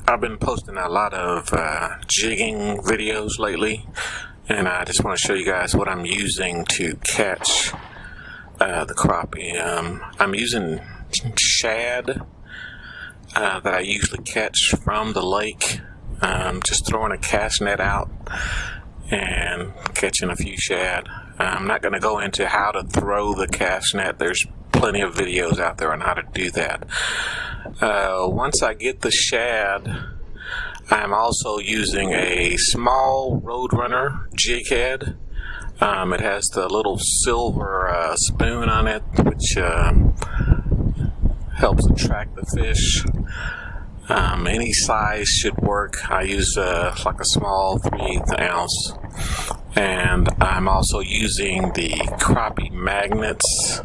I've been posting a lot of jigging videos lately, and I just want to show you guys what I'm using to catch the crappie. I'm using shad that I usually catch from the lake, just throwing a cast net out and catching a few shad. I'm not going to go into how to throw the cast net. There's plenty of videos out there on how to do that. Once I get the shad, I'm also using a small Roadrunner jig head. It has the little silver spoon on it, which helps attract the fish. Any size should work. I use like a small 3/8 ounce, and I'm also using the crappie magnets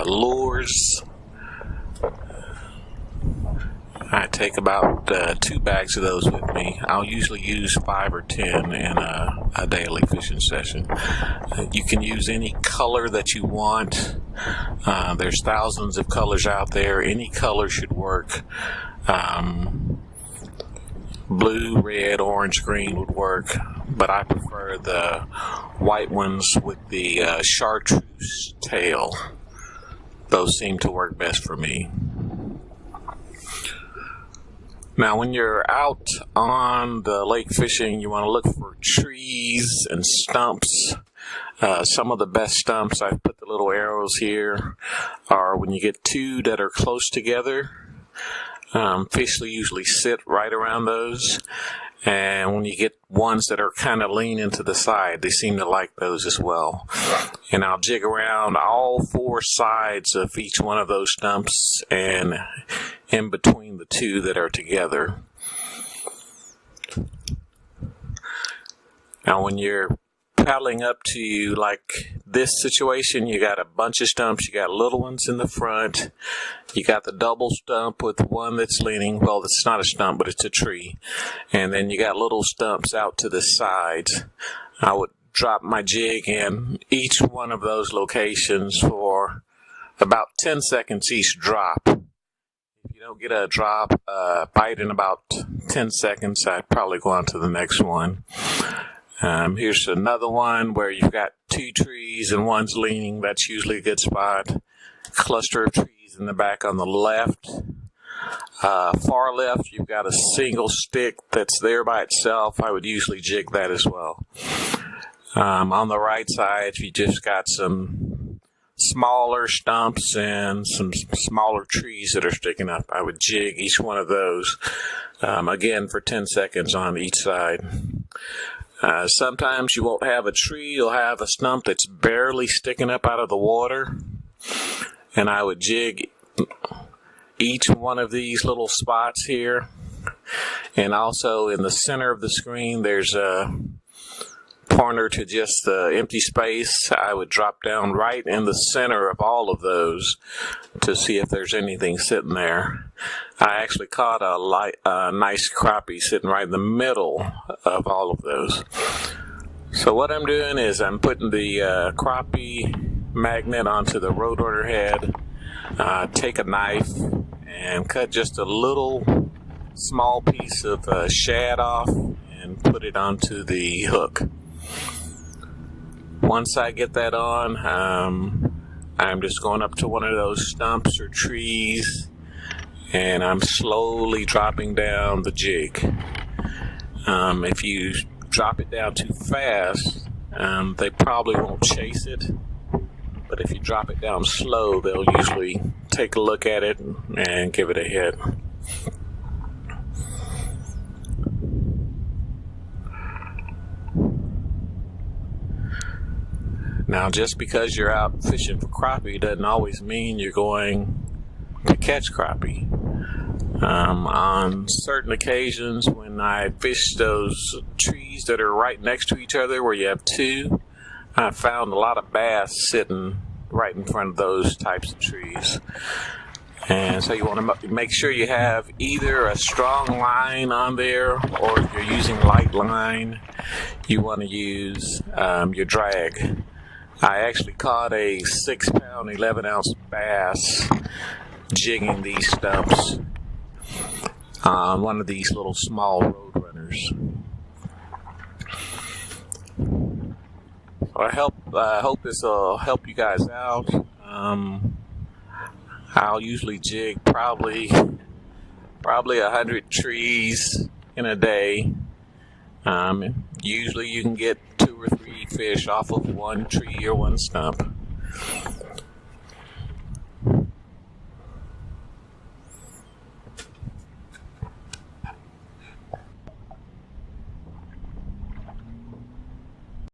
lures. I take about 2 bags of those with me. I'll usually use 5 or 10 in a daily fishing session. You can use any color that you want. There's thousands of colors out there. Any color should work. Blue, red, orange, green would work, but I prefer the white ones with the chartreuse tail. Those seem to work best for me. Now, when you're out on the lake fishing, you want to look for trees and stumps. Some of the best stumps, I've put the little arrows here, are when you get 2 that are close together. Fish usually sit right around those. And when you get ones that are kind of leaning to the side, they seem to like those as well. And I'll jig around all 4 sides of each one of those stumps and in between the 2 that are together. Now when you're paddling up to like this situation, you got a bunch of stumps. You got little ones in the front. You got the double stump with one that's leaning. Well, it's not a stump, but it's a tree. And then you got little stumps out to the sides. I would drop my jig in each one of those locations for about 10 seconds each drop. If you don't get a drop, bite in about 10 seconds, I'd probably go on to the next one. Here's another one where you've got 2 trees and one's leaning. That's usually a good spot. Cluster of trees in the back on the left. Far left, you've got a single stick that's there by itself. I would usually jig that as well. On the right side, you just got some smaller stumps and some smaller trees that are sticking up. I would jig each one of those, again, for 10 seconds on each side. Sometimes you won't have a tree, you'll have a stump that's barely sticking up out of the water. And I would jig each one of these little spots here. And also in the center of the screen, there's a pointer to just the empty space. I would drop down right in the center of all of those to see if there's anything sitting there. I actually caught a nice crappie sitting right in the middle of all of those. So what I'm doing is I'm putting the crappie magnet onto the Roadrunner head, take a knife and cut just a little small piece of shad off and put it onto the hook. Once I get that on, I'm just going up to one of those stumps or trees and I'm slowly dropping down the jig. If you drop it down too fast, they probably won't chase it. But if you drop it down slow, they'll usually take a look at it and give it a hit. Now, just because you're out fishing for crappie doesn't always mean you're going to catch crappie. On certain occasions, when I fish those trees that are right next to each other where you have 2, I found a lot of bass sitting right in front of those types of trees. And so you want to make sure you have either a strong line on there, or if you're using light line, you want to use your drag. I actually caught a 6-pound, 11-ounce bass jigging these stumps. on one of these little small road runners. I hope this will help you guys out. I'll usually jig probably 100 trees in a day. Usually you can get 2 or 3 fish off of one tree or one stump.